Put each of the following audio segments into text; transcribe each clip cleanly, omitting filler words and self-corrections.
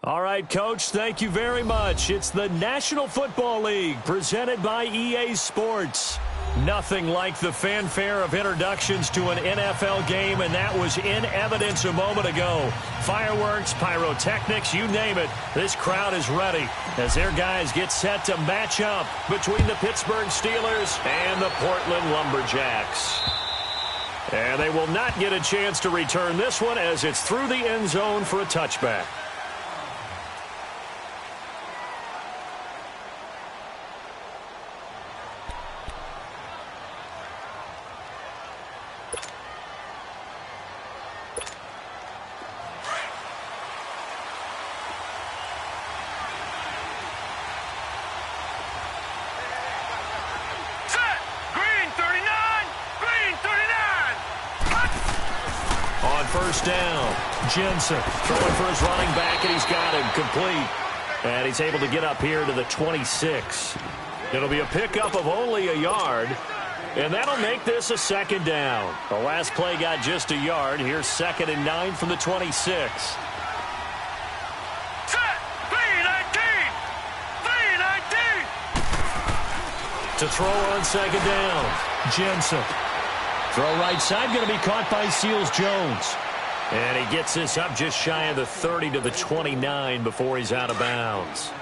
All right, Coach, thank you very much. It's the National Football League presented by EA Sports. Nothing like the fanfare of introductions to an NFL game, and that was in evidence a moment ago. Fireworks, pyrotechnics, you name it. This crowd is ready as their guys get set to match up between the Pittsburgh Steelers and the Portland Lumberjacks. And they will not get a chance to return this one as it's through the end zone for a touchback. First down, Jensen throwing for his running back, and he's got him complete. And he's able to get up here to the 26. It'll be a pickup of only a yard, and that'll make this a second down. The last play got just a yard. Here's 2nd and 9 from the 26. To throw on 2nd down, Jensen. Throw right side, going to be caught by Seals-Jones. And he gets this up just shy of the 30 to the 29 before he's out of bounds.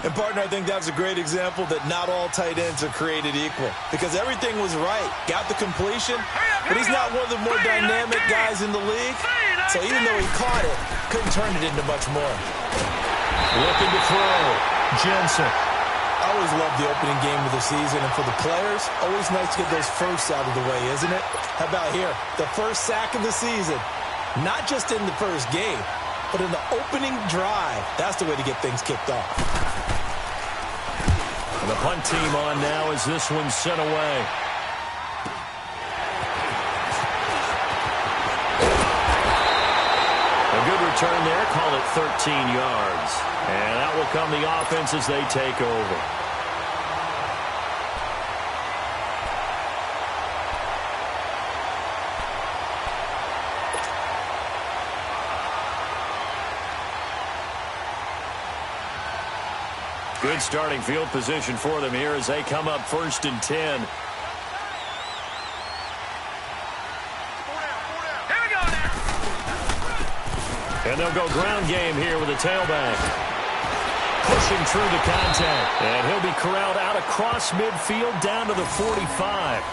And, partner, I think that's a great example that not all tight ends are created equal. Because everything was right. Got the completion, but he's not one of the more dynamic guys in the league. So even though he caught it, couldn't turn it into much more. Looking to throw, Jensen. I always love the opening game of the season, and for the players, always nice to get those firsts out of the way, isn't it? How about here? The first sack of the season. Not just in the first game, but in the opening drive. That's the way to get things kicked off. And the punt team on now as this one's sent away. A good return there, call it 13 yards. And that will come the offense as they take over. Good starting field position for them here as they come up 1st and 10. And they'll go ground game here with a tailback. Pushing through the contact. And he'll be corralled out across midfield down to the 45.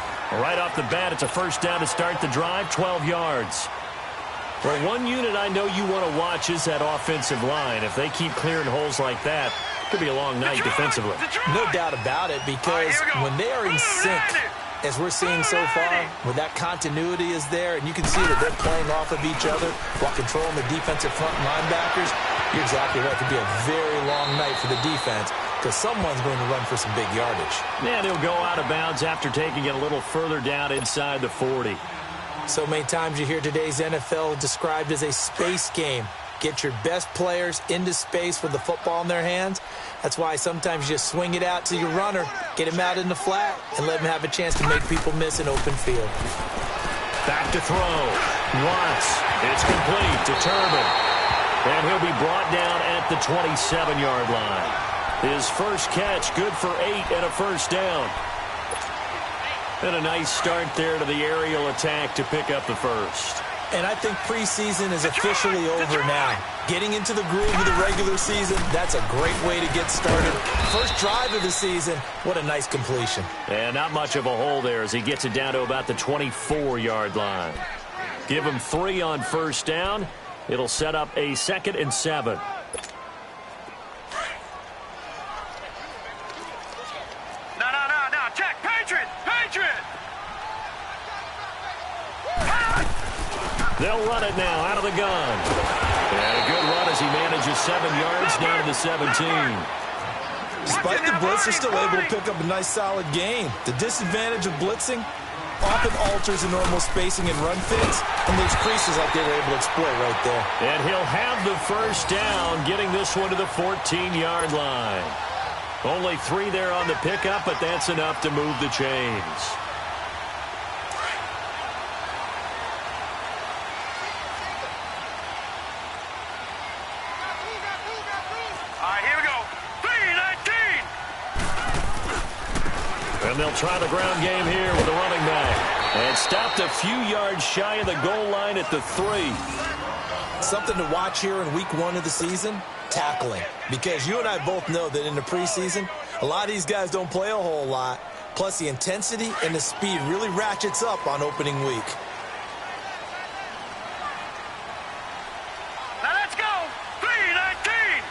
Right off the bat, it's a first down to start the drive, 12 yards. Well, one unit I know you want to watch is that offensive line. If they keep clearing holes like that, it could be a long night defensively. No doubt about it, because when they are in sync, as we're seeing so far, when that continuity is there, and you can see that they're playing off of each other while controlling the defensive front linebackers, you're exactly right. It could be a very long night for the defense because someone's going to run for some big yardage. And he'll go out of bounds after taking it a little further down inside the 40. So many times you hear today's NFL described as a space game. Get your best players into space with the football in their hands. That's why sometimes you just swing it out to your runner, get him out in the flat, and let him have a chance to make people miss an open field. Back to throw. Watts. It's complete to Turbin. And he'll be brought down at the 27-yard line. His first catch, good for 8 and a first down. And a nice start there to the aerial attack to pick up the first. And I think preseason is officially over now. Getting into the groove of the regular season, that's a great way to get started. First drive of the season, what a nice completion. And not much of a hole there as he gets it down to about the 24-yard line. Give him 3 on first down. It'll set up a 2nd and 7. Check, Patriot! They'll run it now out of the gun. And a good run as he manages 7 yards down to the 17. Despite the blitz, they're still able to pick up a nice solid gain. The disadvantage of blitzing often alters the normal spacing and run fits, and those creases like they were able to exploit right there. And he'll have the first down, getting this one to the 14-yard line. Only 3 there on the pickup, but that's enough to move the chains. They'll try the ground game here with the running back. And stopped a few yards shy of the goal line at the 3. Something to watch here in week 1 of the season, tackling. Because you and I both know that in the preseason, a lot of these guys don't play a whole lot. Plus, the intensity and the speed really ratchets up on opening week. Now let's go. 3-19.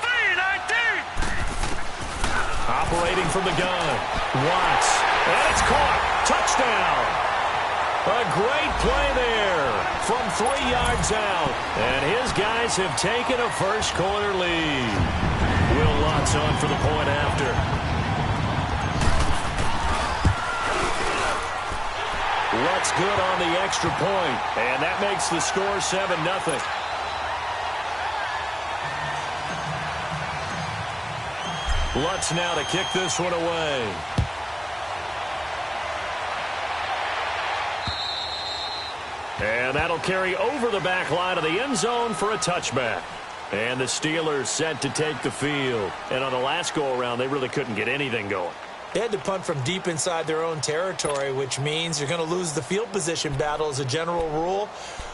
3-19. Operating from the gun. Watts. And it's caught. Touchdown. A great play there from 3 yards out. And his guys have taken a first-quarter lead. Will Lutz on for the point after. Lutz good on the extra point. And that makes the score 7-0. Lutz now to kick this one away. And that'll carry over the back line of the end zone for a touchback. And the Steelers set to take the field. And on the last go-around, they really couldn't get anything going. They had to punt from deep inside their own territory, which means you're going to lose the field position battle as a general rule.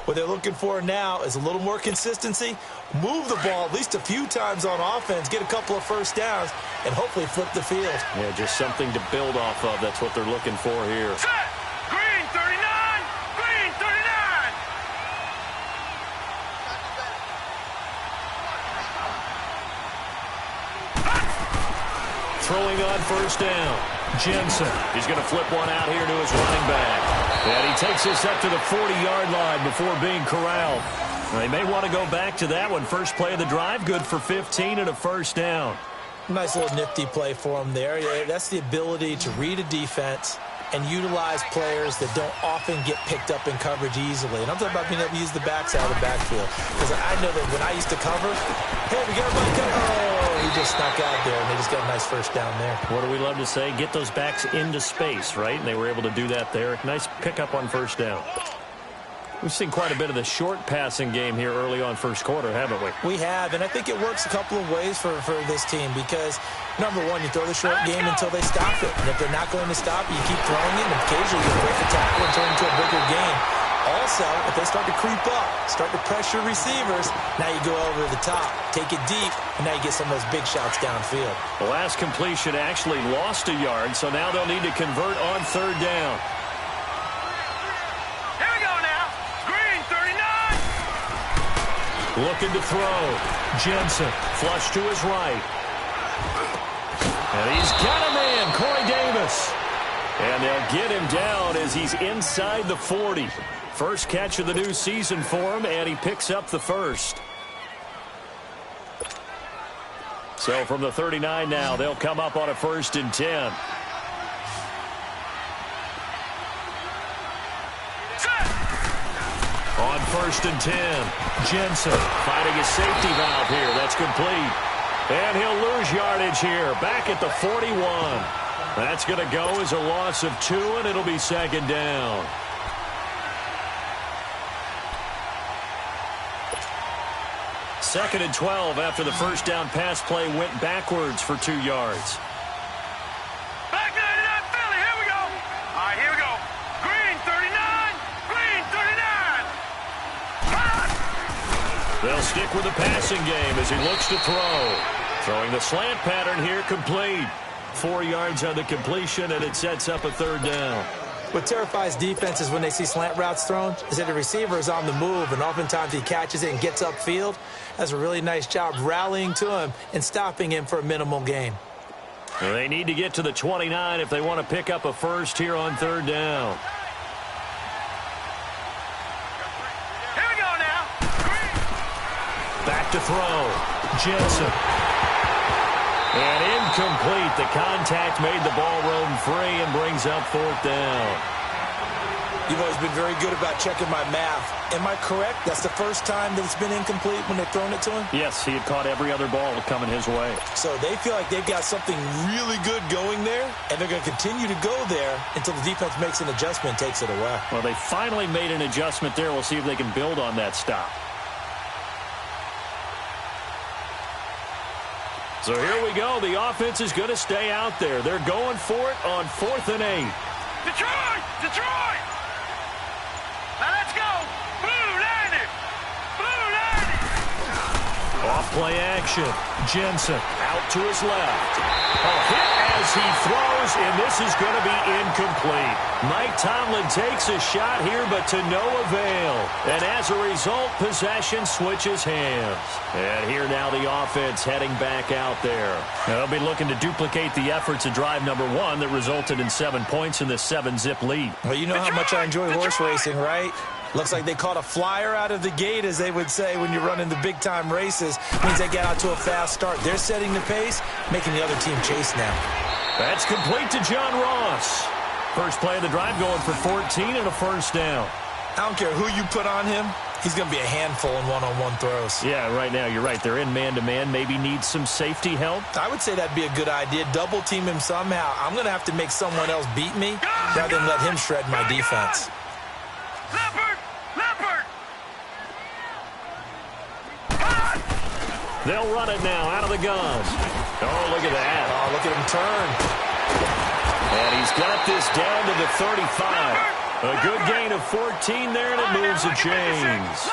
What they're looking for now is a little more consistency, move the ball at least a few times on offense, get a couple of first downs, and hopefully flip the field. Yeah, just something to build off of. That's what they're looking for here. Set. Green 39. Green 39. Throwing on first down. Jensen. He's going to flip one out here to his running back. And he takes this up to the 40-yard line before being corralled. They may want to go back to that one. First play of the drive, good for 15 and a first down. Nice little nifty play for him there. Yeah, that's the ability to read a defense and utilize players that don't often get picked up in coverage easily. And I'm talking about being able to use the backside of the backfield. Because I know that when I used to cover, hey, we got a bike cover. Oh, he just snuck out there, and they just got a nice first down there. What do we love to say? Get those backs into space, right? And they were able to do that there. Nice pickup on first down. We've seen quite a bit of the short passing game here early on first quarter, haven't we? We have, and I think it works a couple of ways for this team because, number one, you throw the short game until they stop it. And if they're not going to stop it, you keep throwing it, and occasionally you break the tackle and turn it into a bigger game. Also, if they start to creep up, start to pressure receivers, now you go over the top, take it deep, and now you get some of those big shots downfield. The last completion actually lost a yard, so now they'll need to convert on third down. Looking to throw. Jensen, flush to his right. And he's got a man, Corey Davis. And they'll get him down as he's inside the 40. First catch of the new season for him, and he picks up the first. So from the 39 now, they'll come up on a 1st and 10. On 1st and 10, Jensen finding his safety valve here. That's complete. And he'll lose yardage here, back at the 41. That's going to go as a loss of 2, and it'll be 2nd down. Second and 12 after the first down pass play went backwards for 2 yards. Back 99, Philly, here we go. All right, here we go. Green 39, green 39. They'll stick with the passing game as he looks to throw. Throwing the slant pattern here, complete. 4 yards on the completion, and it sets up a 3rd down. What terrifies defenses when they see slant routes thrown is that the receiver is on the move, and oftentimes he catches it and gets upfield. Does a really nice job rallying to him and stopping him for a minimal gain. They need to get to the 29 if they want to pick up a first here on 3rd down. Here we go now. Back to throw. Jensen. And incomplete. The contact made the ball roam free and brings up 4th down. You've always been very good about checking my math. Am I correct? That's the first time that it's been incomplete when they've thrown it to him? Yes, he had caught every other ball coming his way. So they feel like they've got something really good going there, and they're going to continue to go there until the defense makes an adjustment and takes it away. Well, they finally made an adjustment there. We'll see if they can build on that stop. So here we go. The offense is going to stay out there. They're going for it on 4th and 8. Detroit! Detroit! Now let's go! Blue 90! Blue 90! Off play action. Jensen out to his left. A hit as he throws, and this is going to be incomplete. Mike Tomlin takes a shot here, but to no avail. And as a result, possession switches hands. And here now the offense heading back out there. They'll be looking to duplicate the efforts of drive number 1 that resulted in 7 points in the 7-zip lead. Well, you know how much I enjoy horse racing, right? Looks like they caught a flyer out of the gate, as they would say when you're running the big-time races. Means they get out to a fast start. They're setting the pace, making the other team chase now. That's complete to John Ross. First play of the drive going for 14 and a first down. I don't care who you put on him. He's going to be a handful in one-on-one throws. Yeah, right now, you're right. They're in man-to-man. Maybe needs some safety help. I would say that'd be a good idea. Double team him somehow. I'm going to have to make someone else beat me rather than let him shred my defense. Leopard! Leopard! They'll run it now out of the gun. Oh, look at that. Oh, look at him turn. And he's got this down to the 35. A good gain of 14 there, and it moves the chains.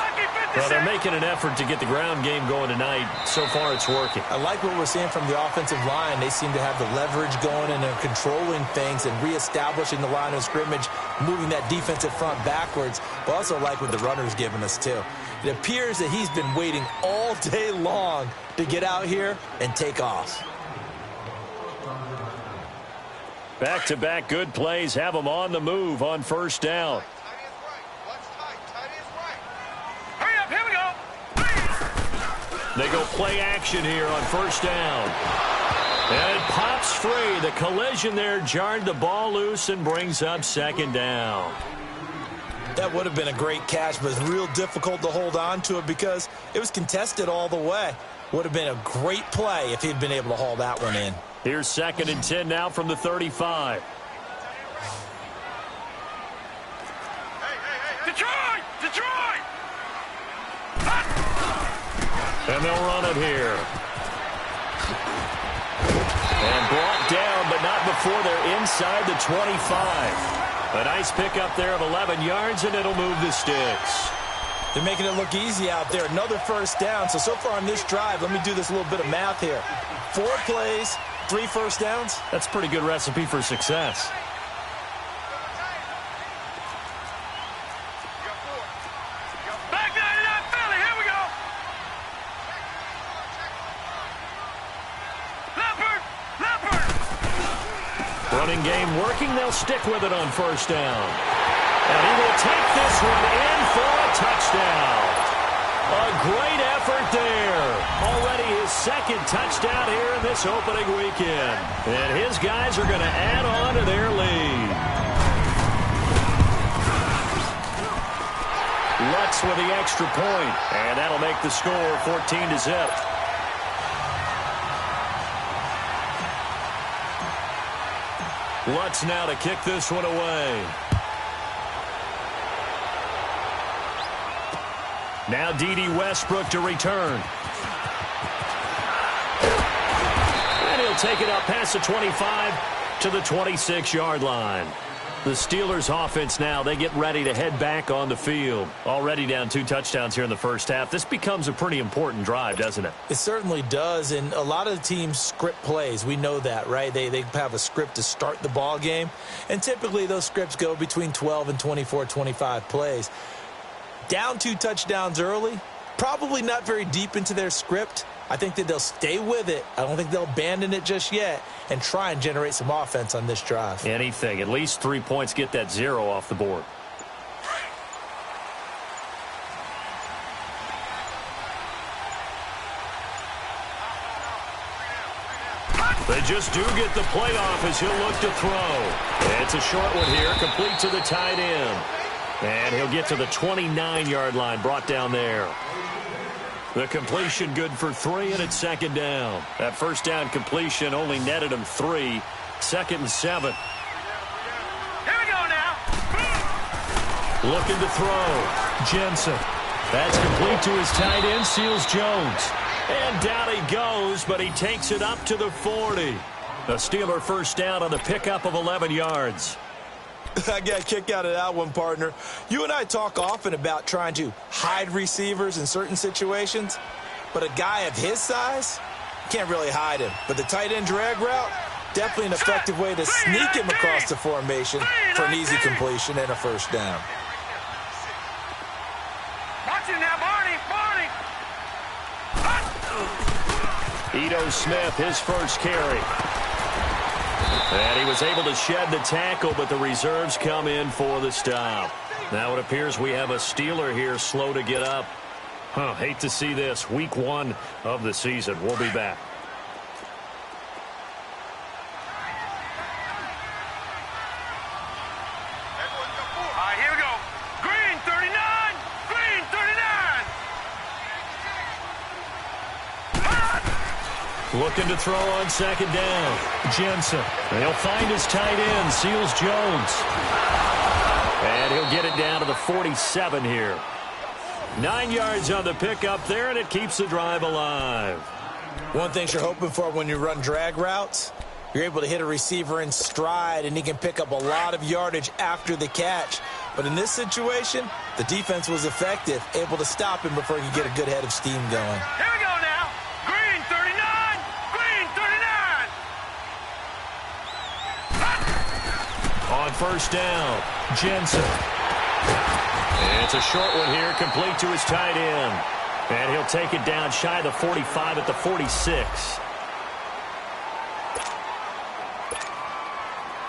Well, they're making an effort to get the ground game going tonight. So far, it's working. I like what we're seeing from the offensive line. They seem to have the leverage going, and they're controlling things and reestablishing the line of scrimmage, moving that defensive front backwards. But also like what the runner's giving us, too. It appears that he's been waiting all day long to get out here and take off. Back-to-back good plays have them on the move on first down. Hurry up, here we go. They go play action here on first down. And it pops free. The collision there jarred the ball loose and brings up second down. That would have been a great catch, but it's real difficult to hold on to it because it was contested all the way. Would have been a great play if he'd been able to haul that one in. Here's 2nd and 10 now from the 35. Detroit! Detroit! And they'll run it here. And brought down, but not before they're inside the 25. A nice pickup there of 11 yards, and it'll move the sticks. They're making it look easy out there. Another first down. So far on this drive, let me do this little bit of math here. 4 plays, 3 first downs. That's a pretty good recipe for success. Back 99 Philly, here we go. Leopard! Leopard! Running game working. They'll stick with it on first down. And he will take this one in for a touchdown. A great effort there. Already his 2nd touchdown here in this opening weekend. And his guys are going to add on to their lead. Lutz with the extra point. And that'll make the score 14-0. Lutz now to kick this one away. Now D.D. Westbrook to return. And he'll take it up past the 25 to the 26-yard line. The Steelers offense now, they get ready to head back on the field. Already down 2 touchdowns here in the first half. This becomes a pretty important drive, doesn't it? It certainly does, and a lot of the teams script plays. We know that, right? They have a script to start the ball game, and typically those scripts go between 12 and 24, 25 plays. Down 2 touchdowns early, probably not very deep into their script. I think that they'll stay with it. I don't think they'll abandon it just yet and try and generate some offense on this drive. Anything. At least 3 points, get that 0 off the board. They just do get the play off as he'll look to throw. It's a short one here, complete to the tight end. And he'll get to the 29-yard line, brought down there. The completion good for 3, and it's 2nd down. That first down completion only netted him 3. 2nd and 7. Here we go now. Looking to throw. Jensen. That's complete to his tight end, Seals Jones. And down he goes, but he takes it up to the 40. A Steeler first down on the pickup of 11 yards. I got a kick out of that one, partner. You and I talk often about trying to hide receivers in certain situations, but a guy of his size can't really hide him. But the tight end drag route, definitely an effective way to sneak him across the formation for an easy completion and a first down. Watch it now, Barney. Ito Smith, his first carry. And he was able to shed the tackle, but the reserves come in for the stop. Now it appears we have a Steeler here slow to get up. Hate to see this. Week 1 of the season. We'll be back. All right, here we go. Green 39. Green 39. Looking to throw on second down. Jensen. He'll find his tight end. Seals Jones. And he'll get it down to the 47 here. 9 yards on the pickup there, and it keeps the drive alive. One thing you're hoping for when you run drag routes, you're able to hit a receiver in stride, and he can pick up a lot of yardage after the catch. But in this situation, the defense was effective, able to stop him before he could get a good head of steam going. Here we go now. Green 39. Green 39. On first down, Jensen. It's a short one here, complete to his tight end. And he'll take it down shy of the 45 at the 46.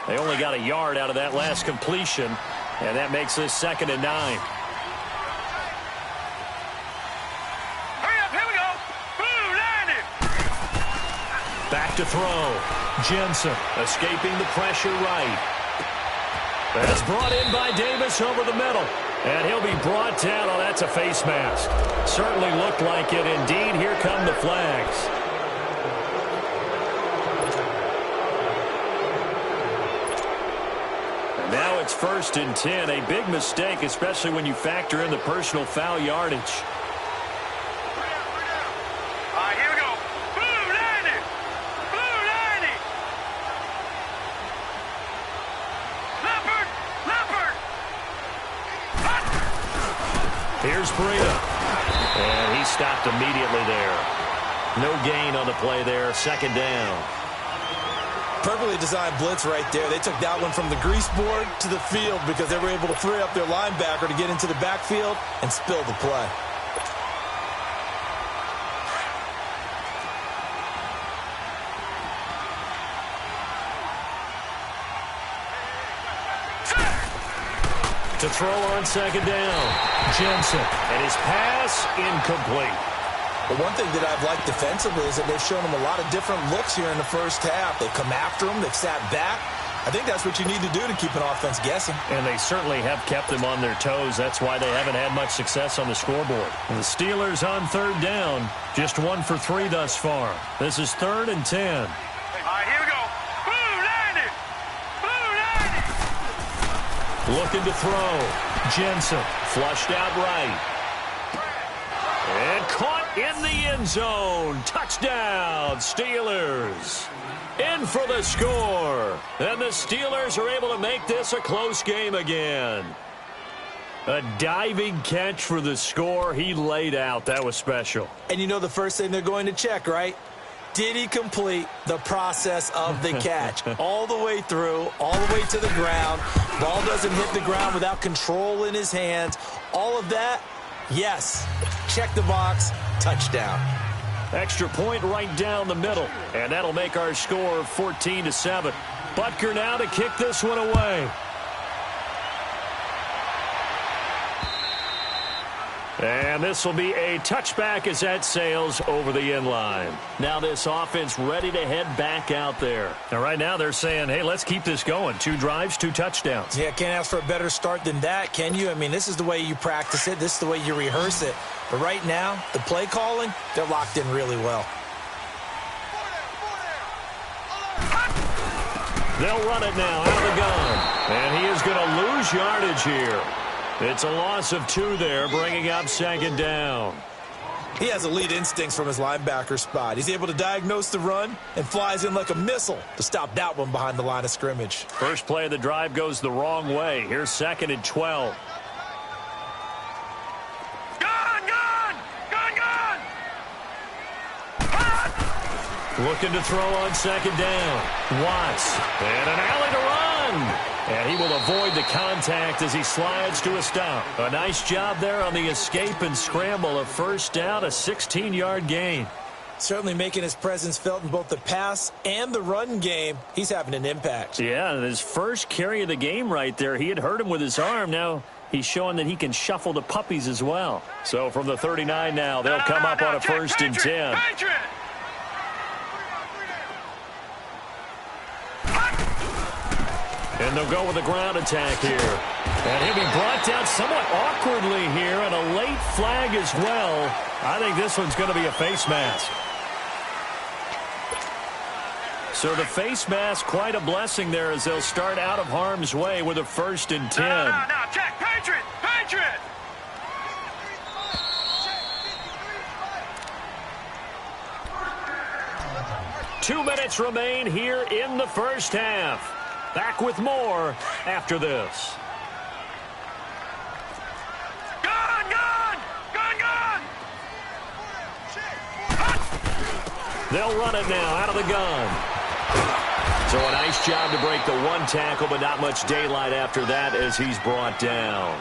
They only got a yard out of that last completion, and that makes this 2nd and 9. Hurry up, here we go. Blue 90. Back to throw. Jensen escaping the pressure right. That's brought in by Davis over the middle. And he'll be brought down. Oh, that's a face mask. Certainly looked like it. Indeed, here come the flags. And now it's 1st and 10. A big mistake, especially when you factor in the personal foul yardage. All right, here we go. Blue 90. Blue 90. Leopard. Leopard. Here's Breida. And he stopped immediately there. No gain on the play there. 2nd down. Perfectly designed blitz right there. They took that one from the grease board to the field because they were able to free up their linebacker to get into the backfield and spill the play. To throw on 2nd down, Jensen. And his pass incomplete. But one thing that I've liked defensively is that they've shown him a lot of different looks here in the first half. They've come after him. They've sat back. I think that's what you need to do to keep an offense guessing. And they certainly have kept them on their toes. That's why they haven't had much success on the scoreboard. The Steelers on 3rd down. Just 1 for 3 thus far. This is 3rd and 10. All right, here we go. Blue 90. Blue 90. Looking to throw. Jensen flushed out right. And caught in the end zone. Touchdown, Steelers. In for the score. And the Steelers are able to make this a close game again. A diving catch for the score. He laid out. That was special. And you know the first thing they're going to check, right? Did he complete the process of the catch? All the way through, all the way to the ground. Ball doesn't hit the ground without control in his hands. All of that, yes. Check the box. Touchdown. Extra point right down the middle. And that'll make our score 14-7. Butker now to kick this one away. And this will be a touchback as that sails over the end line. Now this offense ready to head back out there. And right now they're saying, hey, let's keep this going. 2 drives, 2 touchdowns. Yeah, can't ask for a better start than that, can you? I mean, this is the way you practice it. This is the way you rehearse it. But right now, the play calling, they're locked in really well. They'll run it now out of the gun. And he is going to lose yardage here. It's a loss of 2 there, bringing up 2nd down. He has elite instincts from his linebacker spot. He's able to diagnose the run and flies in like a missile to stop that one behind the line of scrimmage. First play of the drive goes the wrong way. Here's 2nd and 12. Looking to throw on 2nd down. Watts. And an alley to run. And he will avoid the contact as he slides to a stop. A nice job there on the escape and scramble. A first down, a 16-yard gain. Certainly making his presence felt in both the pass and the run game. He's having an impact. Yeah, his first carry of the game right there. He had hurt him with his arm. Now he's showing that he can shuffle the puppies as well. So from the 39 now, they'll come up on a 1st and 10. And they'll go with a ground attack here. And he'll be brought down somewhat awkwardly here, and a late flag as well. I think this one's going to be a face mask. So the face mask, quite a blessing there as they'll start out of harm's way with a 1st and 10. No, check, Patriot, Patriot. Two minutes remain here in the first half. Back with more after this. They'll run it now out of the gun. So a nice job to break the one tackle, but not much daylight after that as he's brought down.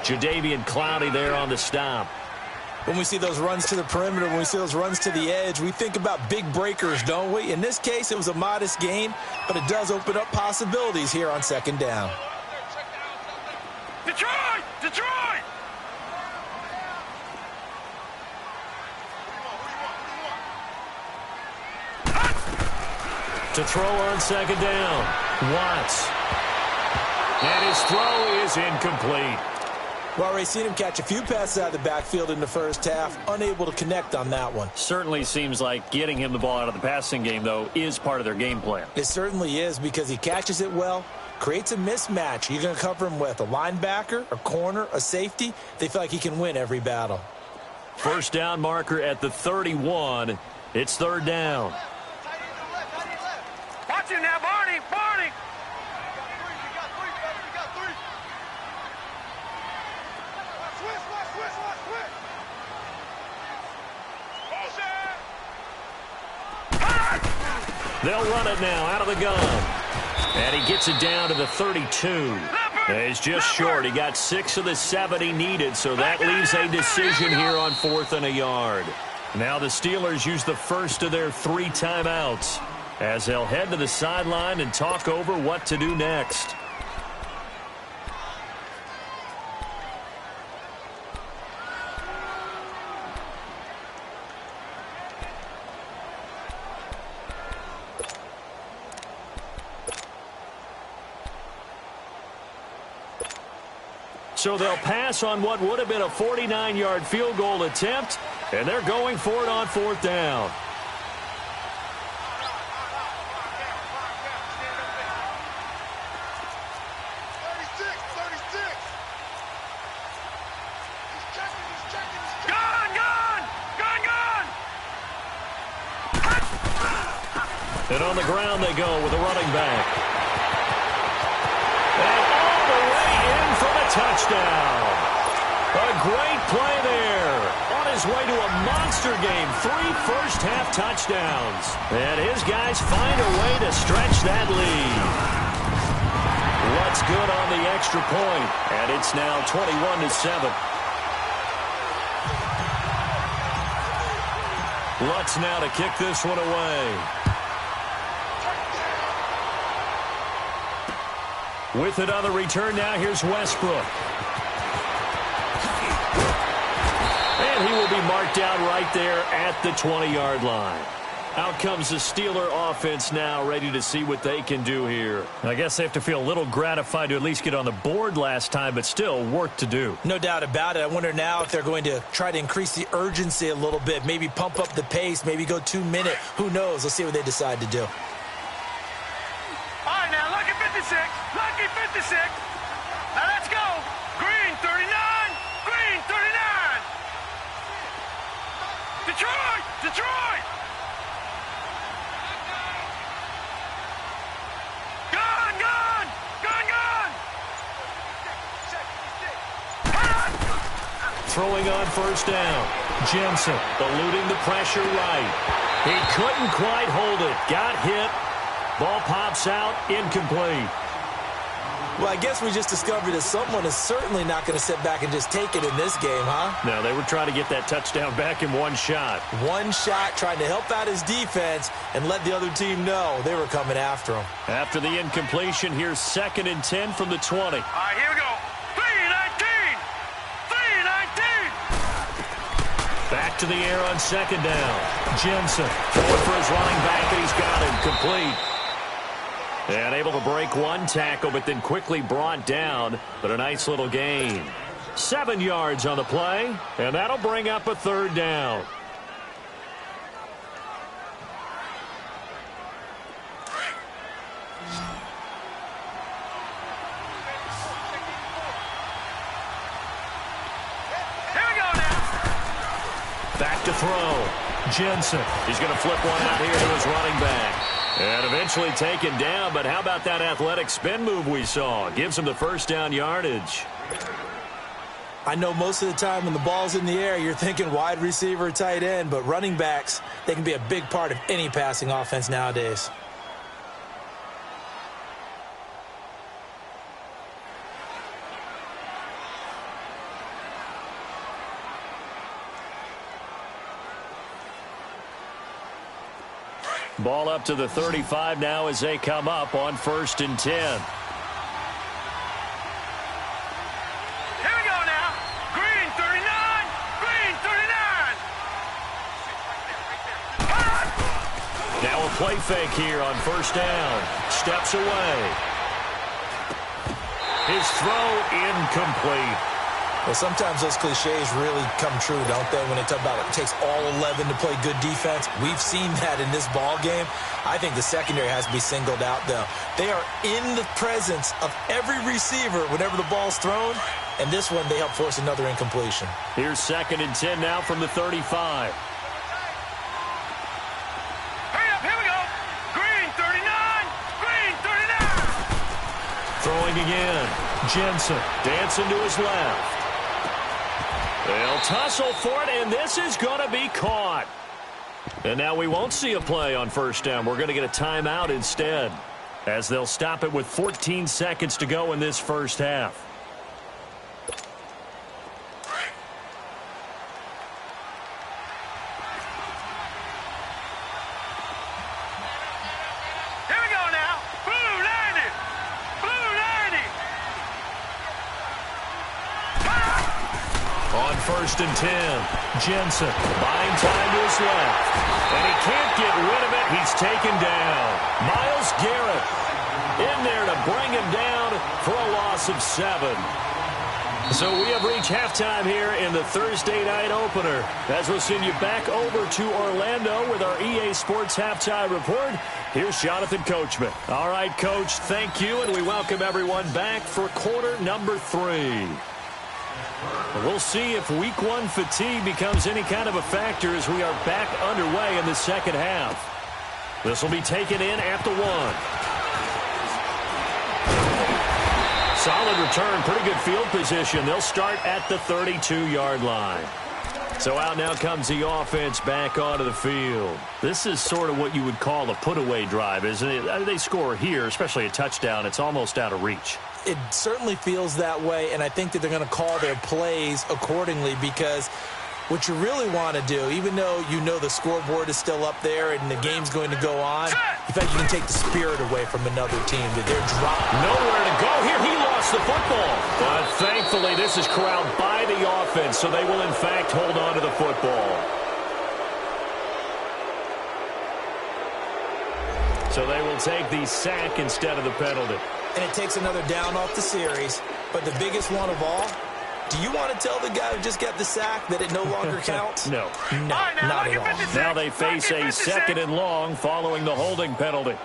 Jadeveon Clowney there on the stop. When we see those runs to the perimeter, when we see those runs to the edge, we think about big breakers, don't we? In this case, it was a modest gain, but it does open up possibilities here on 2nd down. Detroit! Detroit! To throw on 2nd down. Watts. And his throw is incomplete. Well, already seen him catch a few passes out of the backfield in the first half, unable to connect on that one. Certainly seems like getting him the ball out of the passing game, though, is part of their game plan. It certainly is because he catches it well, creates a mismatch. You're going to cover him with a linebacker, a corner, a safety. They feel like he can win every battle. First down marker at the 31. It's 3rd down. Watch it now, Barney! Barney! They'll run it now out of the gun. And he gets it down to the 32. He's just short. He got 6 of the 7 he needed, so that leaves a decision here on 4th and a yard. Now the Steelers use the first of their 3 timeouts as they'll head to the sideline and talk over what to do next. So they'll pass on what would have been a 49-yard field goal attempt, and they're going for it on 4th down. And on the ground they go with a running back. And all the way in for the touchdown. A great play there. On his way to a monster game. 3 first-half touchdowns. And his guys find a way to stretch that lead. What's good on the extra point? And it's now 21-7. Lutz now to kick this one away. With it on the return now, here's Westbrook. And he will be marked down right there at the 20-yard line. Out comes the Steeler offense now, ready to see what they can do here. I guess they have to feel a little gratified to at least get on the board last time, but still work to do. No doubt about it. I wonder now if they're going to try to increase the urgency a little bit, maybe pump up the pace, maybe go 2-minute. Who knows? Let's see what they decide to do. All right, now, lucky 56. Lucky 56. Now, let's go. Green, 39. Green, 39. throwing on first down. Jensen eluding the pressure right. He couldn't quite hold it. Got hit. Ball pops out. Incomplete. Well, I guess we just discovered that someone is certainly not going to sit back and just take it in this game, huh? No, they were trying to get that touchdown back in one shot. One shot, trying to help out his defense and let the other team know they were coming after him. After the incompletion, here's 2nd and 10 from the 20. All right, here we go. 3-19. 3-19. Back to the air on 2nd down. Jensen throwing for his running back, and he's got him complete. And able to break one tackle, but then quickly brought down. But a nice little gain. 7 yards on the play, and that'll bring up a 3rd down. Here we go now. Back to throw. Jensen. He's going to flip one out here to his running back. And eventually taken down, but how about that athletic spin move we saw? Gives him the first down yardage. I know most of the time when the ball's in the air, you're thinking wide receiver, tight end, but running backs, they can be a big part of any passing offense nowadays. Ball up to the 35 now as they come up on 1st and 10. Here we go now. Green 39. Green 39. Now a play fake here on 1st down. Steps away. His throw incomplete. Well, sometimes those cliches really come true, don't they, when they talk about it takes all 11 to play good defense. We've seen that in this ball game. I think the secondary has to be singled out, though. They are in the presence of every receiver whenever the ball's thrown, and this one they help force another incompletion. Here's 2nd and 10 now from the 35. Hurry up, here we go. Green 39. Green 39. Throwing again. Jensen dancing to his left. They'll tussle for it, and this is going to be caught. And now we won't see a play on 1st down. We're going to get a timeout instead, as they'll stop it with 14 seconds to go in this first half. Here we go now. Blue 90. Blue 90. On 1st and 10, Jensen buying time to his left. And he can't get rid of it. He's taken down. Myles Garrett in there to bring him down for a loss of 7. So we have reached halftime here in the Thursday night opener, as we'll send you back over to Orlando with our EA Sports Halftime Report. Here's Jonathan Coachman. All right, Coach, thank you, and we welcome everyone back for quarter number 3. We'll see if week 1 fatigue becomes any kind of a factor as we are back underway in the second half. This will be taken in at the 1. Solid return, pretty good field position. They'll start at the 32-yard line. So out now comes the offense back onto the field. This is sort of what you would call a put-away drive, isn't it? They score here, especially a touchdown. It's almost out of reach. It certainly feels that way, and I think that they're going to call their plays accordingly, because what you really want to do, even though you know the scoreboard is still up there and the game's going to go on, in fact, you can take the spirit away from another team that they're dropping. Nowhere to go here. He lost the football. But thankfully, this is corralled by the offense, so they will, in fact, hold on to the football. So they will take the sack instead of the penalty. And it takes another down off the series. But the biggest one of all, do you want to tell the guy who just got the sack that it no longer counts? No. No, not at all. Now they face a 2nd and long following the holding penalty.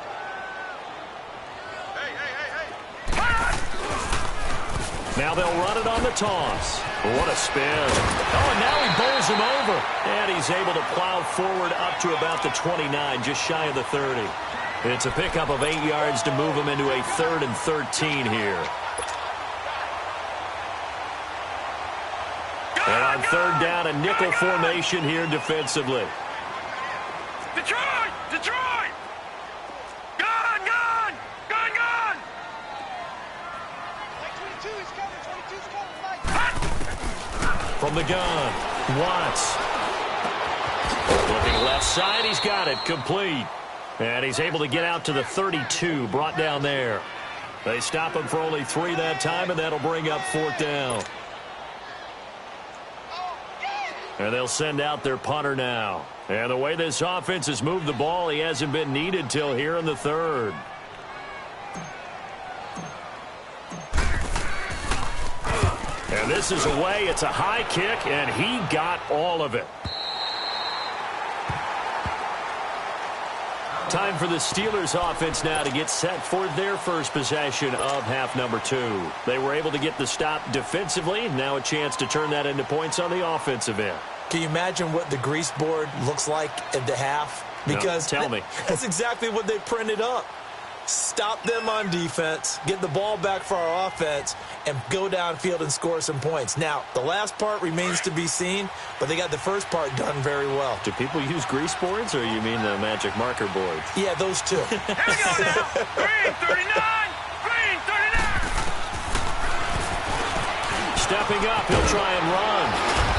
Now they'll run it on the toss. What a spin. Oh, and now he bowls him over. And he's able to plow forward up to about the 29, just shy of the 30. It's a pickup of 8 yards to move him into a 3rd and 13 here. Go! And on third down, a nickel formation here defensively. Detroit! Detroit! Gun! Gun! Gun! Gun! 22 is coming. 22 is coming. From the gun, Watts. Looking left side, he's got it, complete. And he's able to get out to the 32, brought down there. They stop him for only 3 that time, and that'll bring up 4th down. And they'll send out their punter now. And the way this offense has moved the ball, he hasn't been needed till here in the 3rd. And this is away. It's a high kick, and he got all of it. Time for the Steelers offense now to get set for their first possession of half number 2. They were able to get the stop defensively. Now a chance to turn that into points on the offensive end. Can you imagine what the grease board looks like at the half? Because no, tell me. That's exactly what they printed up. Stop them on defense, get the ball back for our offense, and go downfield and score some points. Now, the last part remains to be seen, but they got the first part done very well. Do people use grease boards, or you mean the magic marker boards? Yeah, those two. Here we go now. Green 39. Green 39. Stepping up, he'll try and run.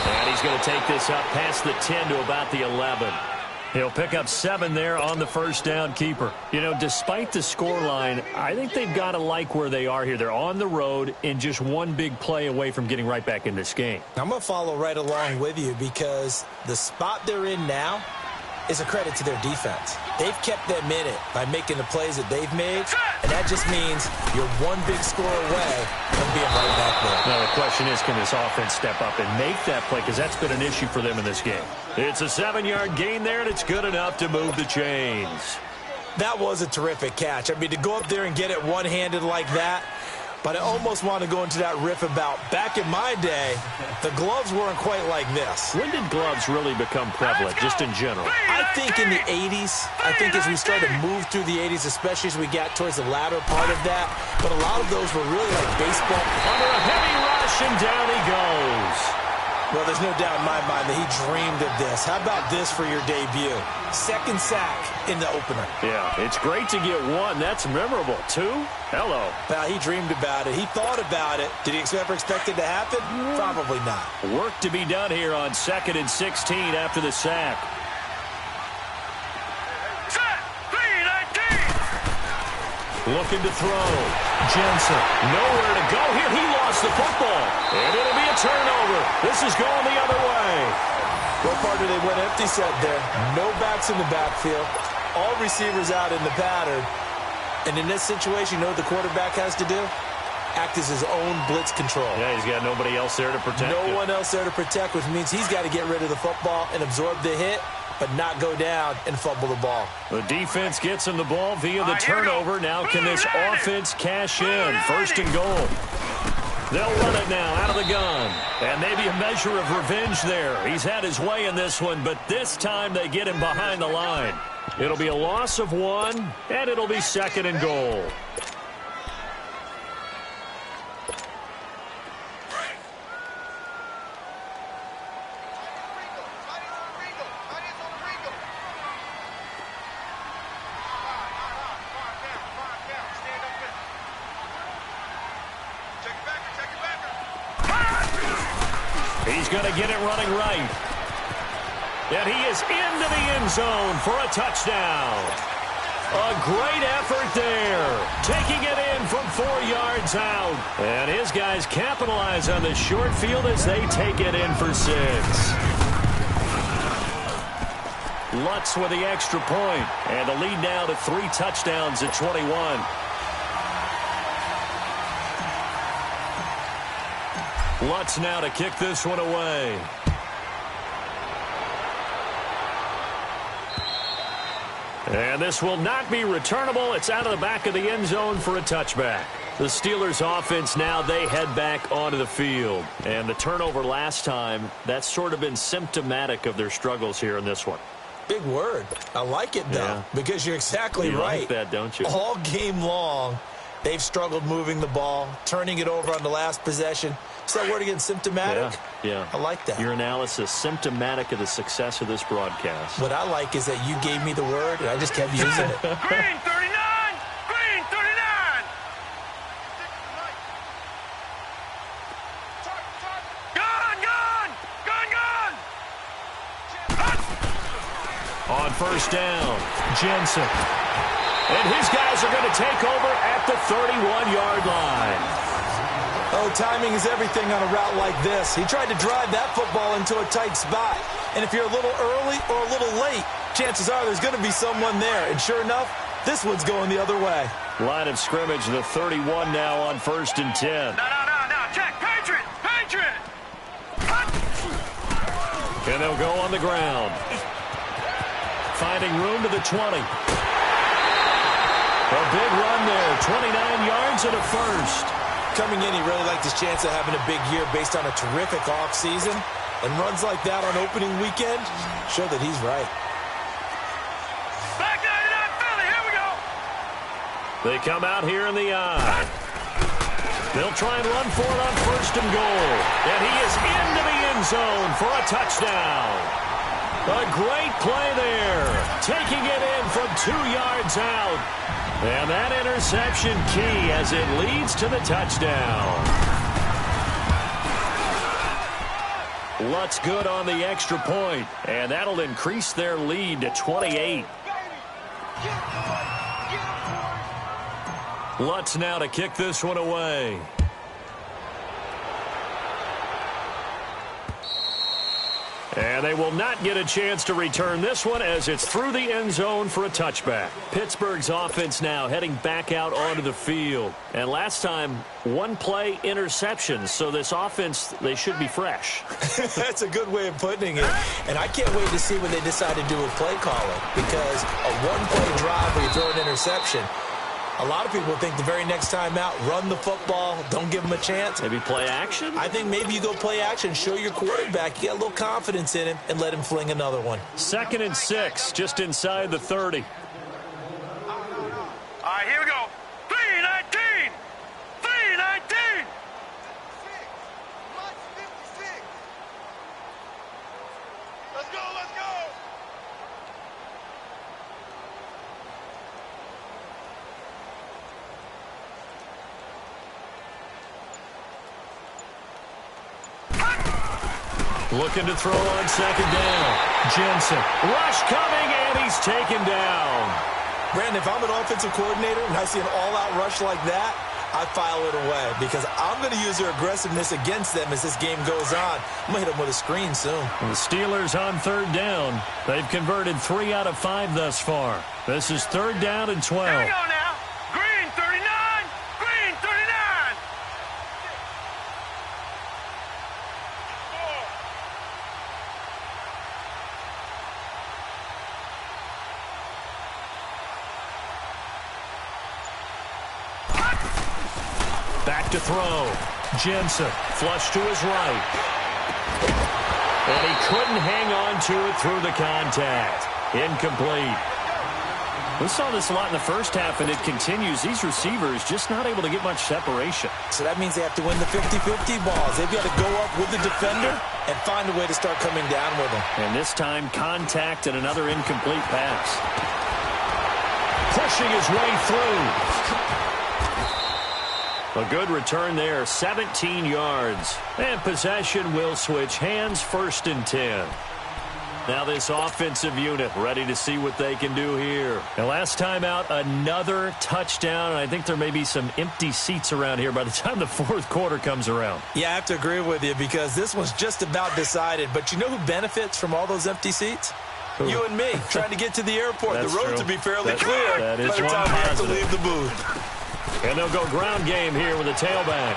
And he's going to take this up past the 10 to about the 11. He'll pick up 7 there on the first down keeper. You know, despite the scoreline, I think they've got to like where they are here. They're on the road and just one big play away from getting right back in this game. I'm going to follow right along with you because the spot they're in now is a credit to their defense. They've kept them in it by making the plays that they've made, and that just means you're one big score away from being right back there. Now the question is, can this offense step up and make that play? Because that's been an issue for them in this game. It's a 7-yard gain there, and it's good enough to move the chains. That was a terrific catch. I mean, to go up there and get it one-handed like that, but I almost want to go into that riff about back in my day, the gloves weren't quite like this. When did gloves really become prevalent, just in general? I think in the 80s. I think as we started to move through the 80s, especially as we got towards the latter part of that. But a lot of those were really like baseball. Under a heavy rush, and down he goes. Well, there's no doubt in my mind that he dreamed of this. How about this for your debut? Second sack in the opener. Yeah, it's great to get 1. That's memorable. 2? Hello. Well, he dreamed about it. He thought about it. Did he ever expect it to happen? Probably not. Work to be done here on 2nd and 16 after the sack. Set. 3-19. Looking to throw. Jensen. Nowhere to go here. He lost the football. And it'll be a turnover. This is going the other way. Well, partner, they went empty set there. No backs in the backfield. All receivers out in the pattern. And in this situation, you know what the quarterback has to do? Act as his own blitz control. Yeah, he's got nobody else there to protect him. No one else there to protect, which means he's got to get rid of the football and absorb the hit, but not go down and fumble the ball. The defense gets him the ball via the turnover. Now can this offense cash in? 1st and goal. They'll run it now out of the gun. And maybe a measure of revenge there. He's had his way in this one, but this time they get him behind the line. It'll be a loss of 1, and it'll be 2nd and goal. He's going to get it running right. And he is into the end zone for a touchdown. A great effort there. Taking it in from 4 yards out. And his guys capitalize on the short field as they take it in for 6. Lutz with the extra point. And the lead now to 3 touchdowns at 21. Lutz now to kick this one away. And this will not be returnable. It's out of the back of the end zone for a touchback. The Steelers offense now, they head back onto the field. And the turnover last time, that's sort of been symptomatic of their struggles here in this one. Big word. I like it, though, because you're exactly right. You like that, don't you? All game long, they've struggled moving the ball, turning it over on the last possession. What's that word again? Symptomatic? Yeah. I like that. Your analysis, symptomatic of the success of this broadcast. What I like is that you gave me the word, and I just kept using it. Green 39! Green 39! Gun! Gun! Gun! Gun! On first down, Jensen. And his guys are going to take over at the 31-yard line. Oh, timing is everything on a route like this. He tried to drive that football into a tight spot. And if you're a little early or a little late, chances are there's going to be someone there. And sure enough, this one's going the other way. Line of scrimmage, the 31 now on 1st and 10. No. Check. Patriot! Patriot! And they'll go on the ground. Finding room to the 20. A big run there, 29 yards and a first. Coming in, he really liked his chance of having a big year based on a terrific offseason. And runs like that on opening weekend show that he's right. Back 99 Philly, here we go! They come out here in the eye. They'll try and run for it on 1st and goal. And he is into the end zone for a touchdown. A great play there. Taking it in from 2 yards out. And that interception key as it leads to the touchdown. Lutz good on the extra point, and that'll increase their lead to 28. Lutz now to kick this one away. And they will not get a chance to return this one as it's through the end zone for a touchback. Pittsburgh's offense now heading back out onto the field. And last time, one play interception. So this offense, they should be fresh. That's a good way of putting it. And I can't wait to see what they decide to do with play calling. Because a one-play drive where you throw an interception, a lot of people think the very next time out, run the football, don't give them a chance. Maybe play action? I think maybe you go play action, show your quarterback, you got a little confidence in him, and let him fling another one. 2nd and 6, just inside the 30. All right, here we go. 319! 319! Let's go, let's go! Looking to throw on 2nd down. Jensen. Rush coming, and he's taken down. Brandon, if I'm an offensive coordinator and I see an all-out rush like that, I file it away because I'm going to use their aggressiveness against them as this game goes on. I'm going to hit them with a screen soon. And the Steelers on 3rd down. They've converted 3 out of 5 thus far. This is 3rd down and 12. Here we go now. Green 39! Green 39! Back to throw. Jensen, flush to his right. And he couldn't hang on to it through the contact. Incomplete. We saw this a lot in the first half, and it continues. These receivers just not able to get much separation. So that means they have to win the 50-50 balls. They've got to go up with the defender and find a way to start coming down with them. And this time, contact and another incomplete pass. Pushing his way through. A good return there, 17 yards. And possession will switch hands, 1st and 10. Now this offensive unit ready to see what they can do here. And last time out, another touchdown. And I think there may be some empty seats around here by the time the 4th quarter comes around. Yeah, I have to agree with you because this one's just about decided. But you know who benefits from all those empty seats? Who? You and me, trying to get to the airport. That's the roads true. will be fairly That's clear true. That is by the one time we have to positive. leave the booth. And they'll go ground game here with a tailback.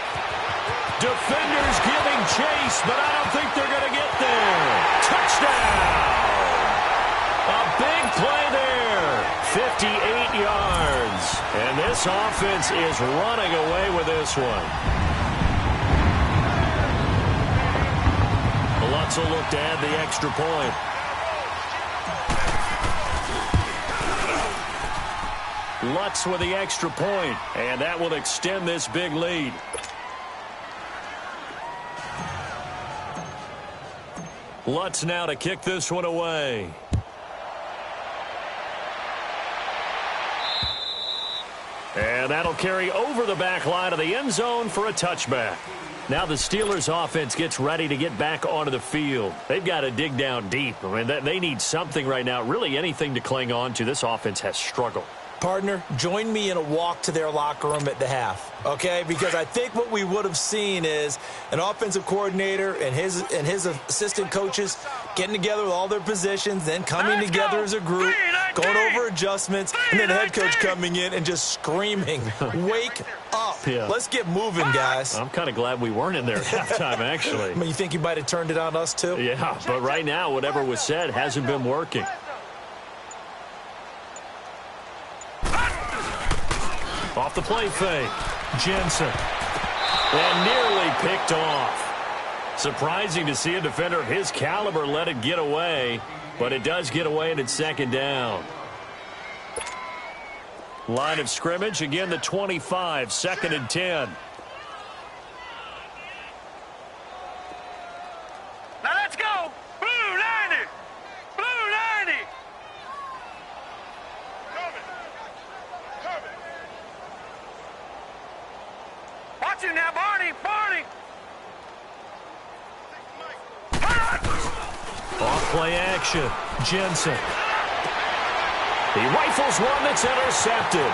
Defenders giving chase, but I don't think they're going to get there. Touchdown! A big play there. 58 yards. And this offense is running away with this one. Lutz will look to add the extra point. Lutz with the extra point, and that will extend this big lead. Lutz now to kick this one away. And that'll carry over the back line of the end zone for a touchback. Now the Steelers offense gets ready to get back onto the field. They've got to dig down deep. I mean, they need something right now, really anything to cling on to. This offense has struggled. Partner, join me in a walk to their locker room at the half, okay? Because I think what we would have seen is an offensive coordinator and his assistant coaches getting together with all their positions, then coming together as a group, going over adjustments, and then the head coach coming in and just screaming, wake up. Yeah. Let's get moving, guys. I'm kind of glad we weren't in there at halftime, actually. I mean, you think he might have turned it on us, too? Yeah, but right now, whatever was said hasn't been working. Off the play fake. Jensen. And nearly picked off. Surprising to see a defender of his caliber let it get away, but it does get away and it's second down. Line of scrimmage, again the 25, 2nd and 10. Now let's go. Blue 90. Blue 90. Coming. Watch him now, Barney. Barney. Off play action. Jensen. He rifles one that's intercepted.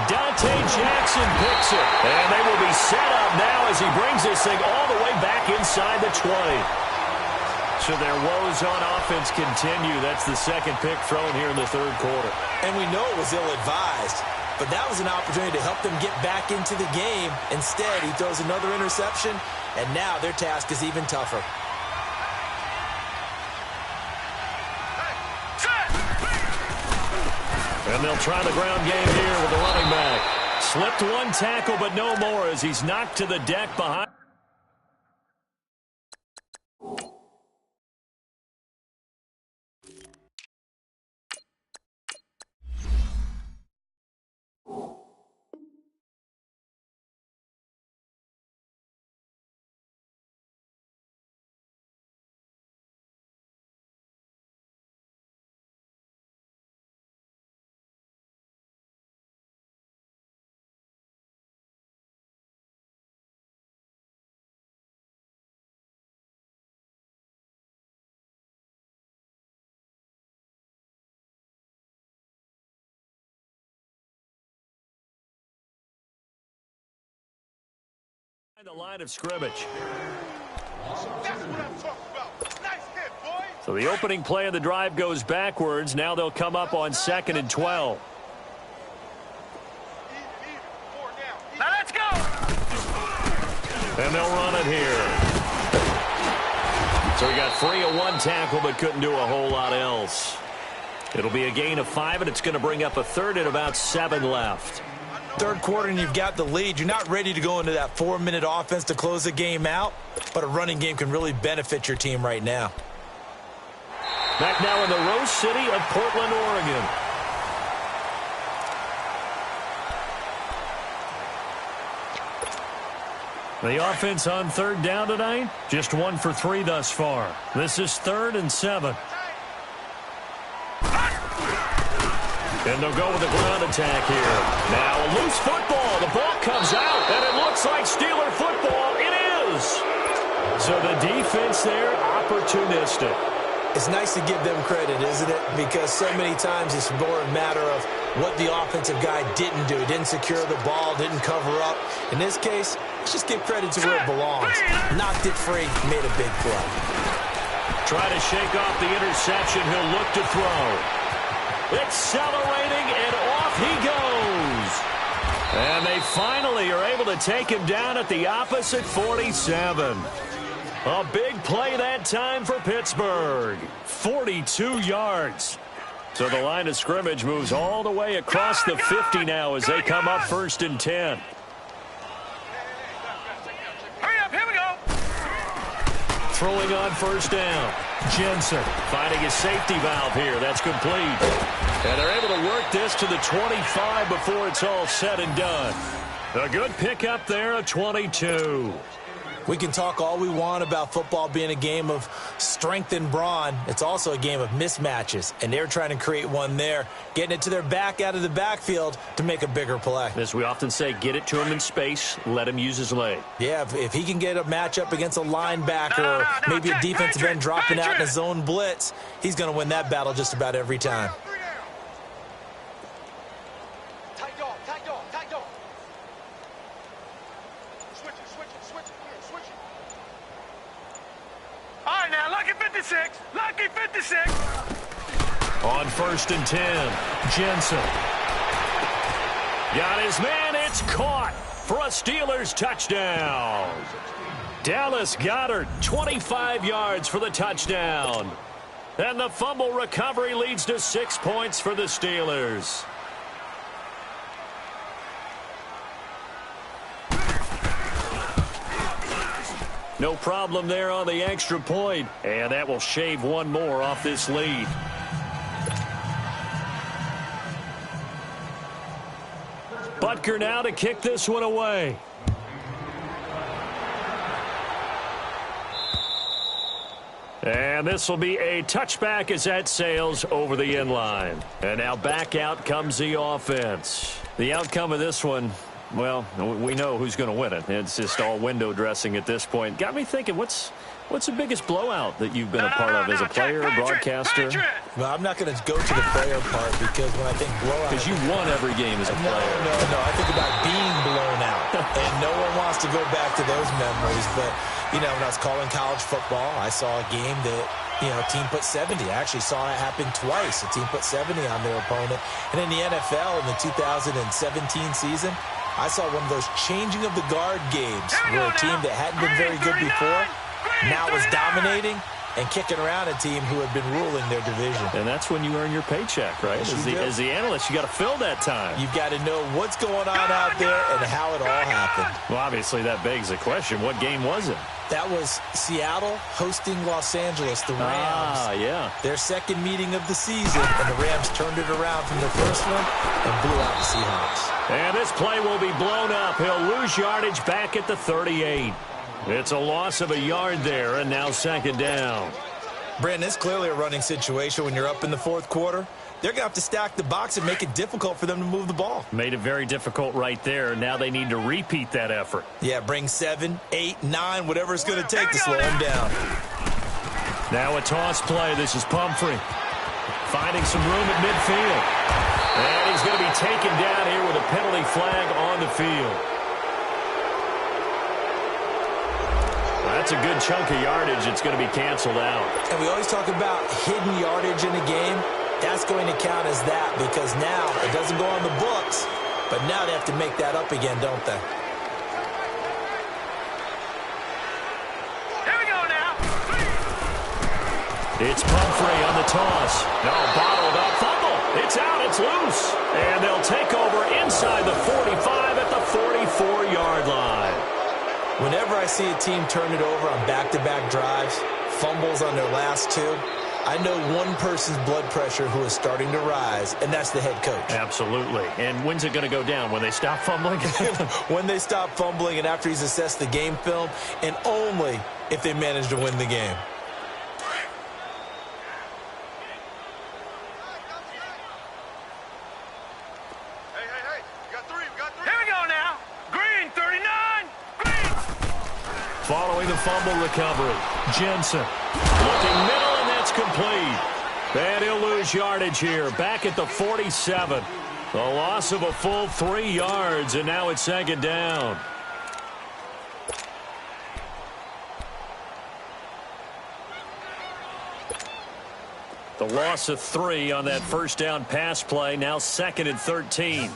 Dante Jackson picks it. And they will be set up now as he brings this thing all the way back inside the 20. So their woes on offense continue. That's the second pick thrown here in the third quarter. And we know it was ill-advised, but that was an opportunity to help them get back into the game. Instead, he throws another interception, and now their task is even tougher. And they'll try the ground game here with the running back. Slipped one tackle, but no more as he's knocked to the deck behind. The line of scrimmage. That's what I'm talking about. Nice hit, boy. So the opening play of the drive goes backwards. Now they'll come up on 2nd and 12. Now let's go. And they'll run it here. So he got free of one tackle but couldn't do a whole lot else. It'll be a gain of 5, and it's going to bring up a third and about 7 left. Third quarter and you've got the lead. You're not ready to go into that 4-minute offense to close the game out, but a running game can really benefit your team right now. Back now in the Rose City of Portland, Oregon. The offense on third down tonight, just 1 for 3 thus far. This is 3rd and 7. And they'll go with the ground attack here. Now a loose football. The ball comes out, and it looks like Steeler football. It is. So the defense there, opportunistic. It's nice to give them credit, isn't it? Because so many times it's more a matter of what the offensive guy didn't do. Didn't secure the ball, didn't cover up. In this case, let's just give credit to where it belongs. Knocked it free, made a big play. Try to shake off the interception. He'll look to throw. Accelerating, and off he goes. And they finally are able to take him down at the opposite 47. A big play that time for Pittsburgh. 42 yards. So the line of scrimmage moves all the way across the 50 now as they come up 1st and 10. Hurry up, here we go. Throwing on 1st down. Jensen finding his safety valve here. That's complete. And they're able to work this to the 25 before it's all said and done. A good pickup there, a 22. We can talk all we want about football being a game of strength and brawn. It's also a game of mismatches, and they're trying to create one there, getting it to their back out of the backfield to make a bigger play. As we often say, get it to him in space, let him use his leg. Yeah, if he can get a matchup against a linebacker or maybe a defensive end dropping out in a zone blitz, he's going to win that battle just about every time. Lucky 56. On 1st and 10, Jensen. Got his man, it's caught for a Steelers touchdown. Dallas Goedert, 25 yards for the touchdown. And the fumble recovery leads to 6 points for the Steelers. No problem there on the extra point, and that will shave one more off this lead. Butker now to kick this one away. And this will be a touchback as that sails over the end line. And now back out comes the offense. The outcome of this one, well, we know who's going to win it. It's just all window dressing at this point. Got me thinking, what's the biggest blowout that you've been a part of as a player or broadcaster? Well, I'm not going to go to the player part because when I think blowout... Because you won every game as a player. No. I think about being blown out. And no one wants to go back to those memories. But, you know, when I was calling college football, I saw a game that, you know, a team put 70. I actually saw it happen twice. A team put 70 on their opponent. And in the NFL in the 2017 season, I saw one of those changing of the guard games where a team that hadn't been very good before now was dominating and kicking around a team who had been ruling their division. And that's when you earn your paycheck, right? As the analyst, you got to fill that time. You've got to know what's going on out there and how it all happened. Well, obviously that begs the question, what game was it? That was Seattle hosting Los Angeles, the Rams. Yeah. Their second meeting of the season, and the Rams turned it around from their first one and blew out the Seahawks. And this play will be blown up. He'll lose yardage back at the 38. It's a loss of a yard there, and now second down. Brandon, it's clearly a running situation when you're up in the fourth quarter. They're going to have to stack the box and make it difficult for them to move the ball. Made it very difficult right there. Now they need to repeat that effort. Yeah, bring 7, 8, 9, whatever it's going to take to slow them down. Now a toss play. This is Pumphrey. Finding some room at midfield. And he's going to be taken down here with a penalty flag on the field. That's a good chunk of yardage. It's going to be canceled out. And we always talk about hidden yardage in a game. That's going to count as that because now it doesn't go on the books, but now they have to make that up again, don't they? Here we go now. It's Pumphrey on the toss. No, bottled up. Fumble. It's out. It's loose. And they'll take over inside the 45 at the 44-yard line. Whenever I see a team turn it over on back-to-back drives, fumbles on their last two, I know one person's blood pressure who is starting to rise, and that's the head coach. Absolutely. And when's it going to go down? When they stop fumbling? When they stop fumbling and after he's assessed the game film, and only if they manage to win the game. Hey. We got three. Here we go now. Green, 39. Green. Following the fumble recovery, Jensen looking middle, and that's complete. And he'll lose yardage here, back at the 47. The loss of a full 3 yards, and now it's second down. The loss of 3 on that first down pass play, now second and 13.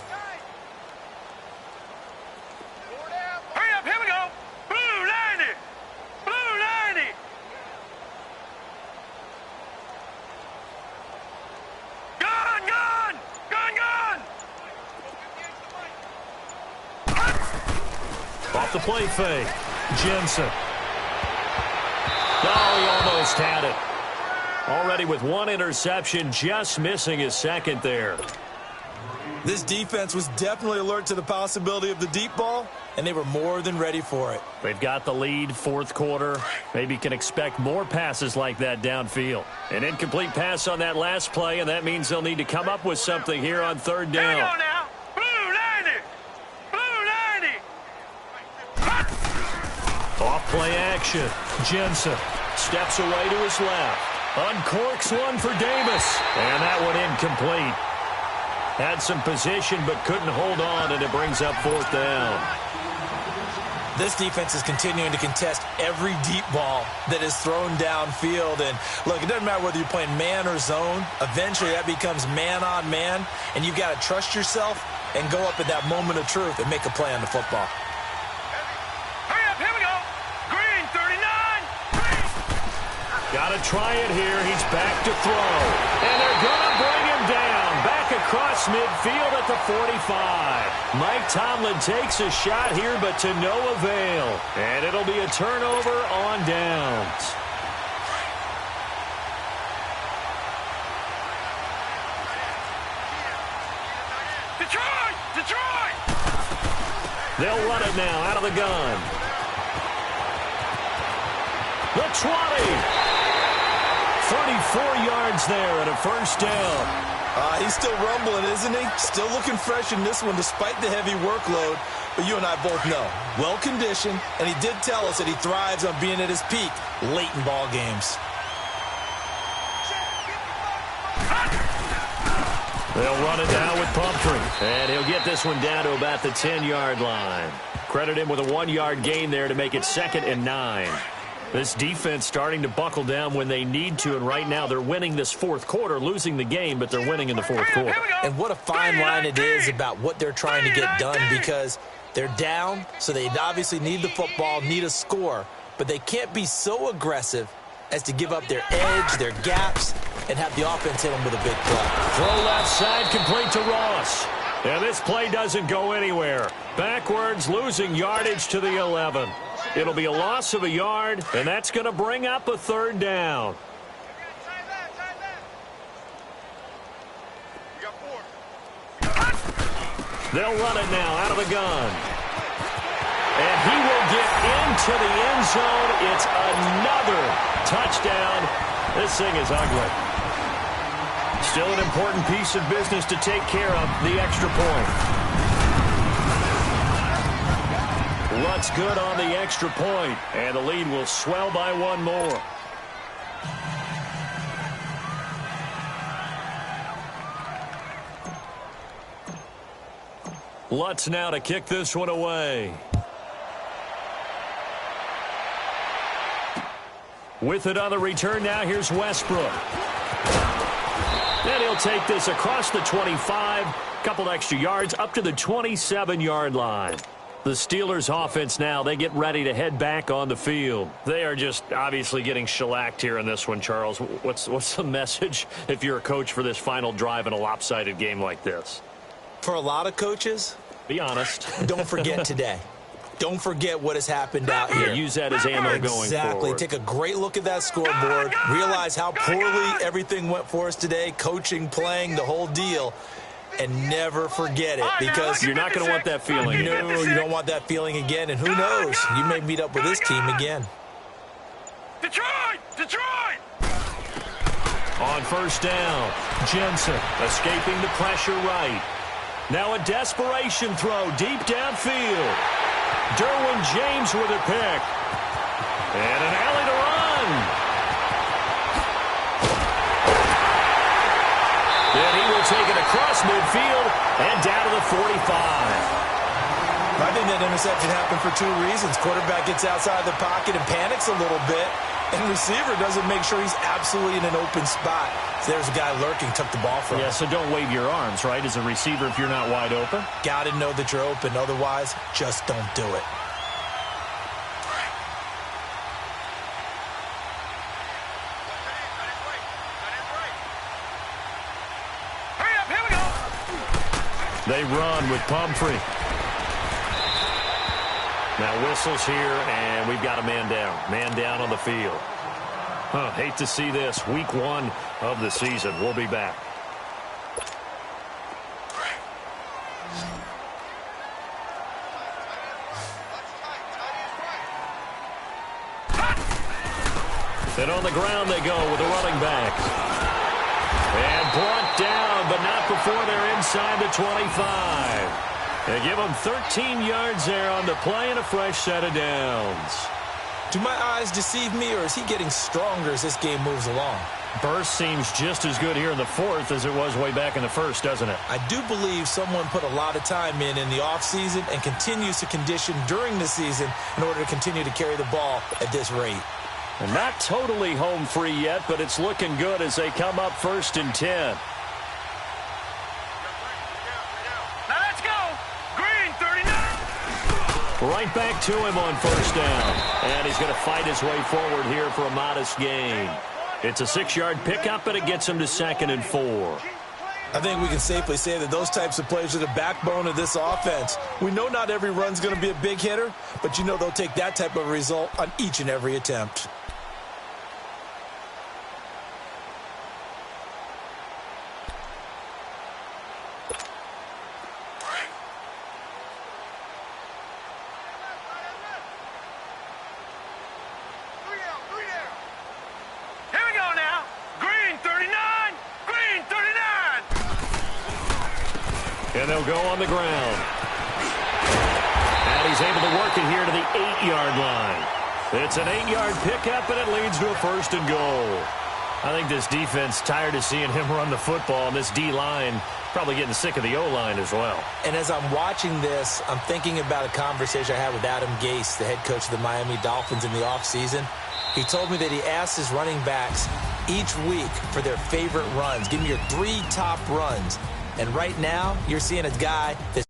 Off the play fake. Jensen. Oh, he almost had it. Already with 1 interception, just missing his second there. This defense was definitely alert to the possibility of the deep ball, and they were more than ready for it. They've got the lead, fourth quarter. Maybe can expect more passes like that downfield. An incomplete pass on that last play, and that means they'll need to come up with something here on third down. Hang on now. Blue 90. Blue 90. Off-play action. Jensen steps away to his left. Uncorks one for Davis. And that one incomplete. Had some position but couldn't hold on, and it brings up fourth down. This defense is continuing to contest every deep ball that is thrown downfield. And look, it doesn't matter whether you're playing man or zone. Eventually that becomes man on man, and you've got to trust yourself and go up at that moment of truth and make a play on the football. Hurry up, here we go. Green 39. Green. Got to try it here. He's back to throw. And they're going to bring him down. Back across midfield at the 45. Mike Tomlin takes a shot here, but to no avail. And it'll be a turnover on downs. Detroit! Detroit! They'll run it now out of the gun. The 20. 34 yards there and a first down. He's still rumbling, isn't he? Still looking fresh in this one despite the heavy workload. But you and I both know, well-conditioned, and he did tell us that he thrives on being at his peak late in ball games. They'll run it now with Pumphrey. And he'll get this one down to about the 10-yard line. Credit him with a 1-yard gain there to make it 2nd and 9. This defense starting to buckle down when they need to, and right now they're winning this fourth quarter, losing the game, but they're winning in the fourth quarter. And what a fine line it is about what they're trying to get done, because they're down, so they obviously need the football, need a score, but they can't be so aggressive as to give up their edge, their gaps, and have the offense hit them with a big play. Throw left side, complete to Ross. And this play doesn't go anywhere. Backwards, losing yardage to the 11. It'll be a loss of a yard, and that's going to bring up a third down. They'll run it now out of the gun. And he will get into the end zone. It's another touchdown. This thing is ugly. Still an important piece of business to take care of, the extra point. Lutt's good on the extra point, and the lead will swell by one more. Lutz now to kick this one away. With it on the return now, here's Westbrook. And he'll take this across the 25, couple extra yards up to the 27-yard line. The Steelers offense now, they get ready to head back on the field. They are just obviously getting shellacked here in this one, Charles. What's the message if you're a coach for this final drive in a lopsided game like this? For a lot of coaches, be honest. Don't forget today. Don't forget what has happened out here. Use that as ammo going forward. Exactly. Take a great look at that scoreboard. Realize how poorly everything went for us today. Coaching, playing, the whole deal. And never forget it, because you're not going to want that feeling. No, you don't want that feeling again. And who knows? You may meet up with this team again. Detroit! Detroit! On first down, Jensen escaping the pressure right. Now a desperation throw deep downfield. Derwin James with a pick. And an alley to run. Then he will take it across midfield and down to the 45. I think that interception happened for two reasons. Quarterback gets outside the pocket and panics a little bit, and receiver doesn't make sure he's absolutely in an open spot. So there's a guy lurking, took the ball from him. Yeah, so don't wave your arms, right, as a receiver if you're not wide open. Got to know that you're open. Otherwise, just don't do it. They run with Pumphrey. Now whistles here, and we've got a man down. Man down on the field. Hate to see this. Week 1 of the season. We'll be back. Then on the ground they go with the running back. And brought down, but not before they're inside the 25. They give him 13 yards there on the play and a fresh set of downs. Do my eyes deceive me, or is he getting stronger as this game moves along? Burst seems just as good here in the fourth as it was way back in the first, doesn't it? I do believe someone put a lot of time in the offseason and continues to condition during the season in order to continue to carry the ball at this rate. And not totally home free yet, but it's looking good as they come up 1st and 10. Now let's go. Green, 39. Right back to him on 1st down. And he's going to fight his way forward here for a modest gain. It's a 6-yard pickup, and it gets him to 2nd and 4. I think we can safely say that those types of plays are the backbone of this offense. We know not every run's going to be a big hitter, but you know they'll take that type of result on each and every attempt. And they'll go on the ground. And he's able to work it here to the 8-yard line. It's an 8-yard pickup, and it leads to a 1st and goal. I think this defense tired of seeing him run the football, and this D-line probably getting sick of the O-line as well. And as I'm watching this, I'm thinking about a conversation I had with Adam Gase, the head coach of the Miami Dolphins in the offseason. He told me that he asked his running backs each week for their favorite runs. Give me your 3 top runs. And right now, you're seeing a guy that's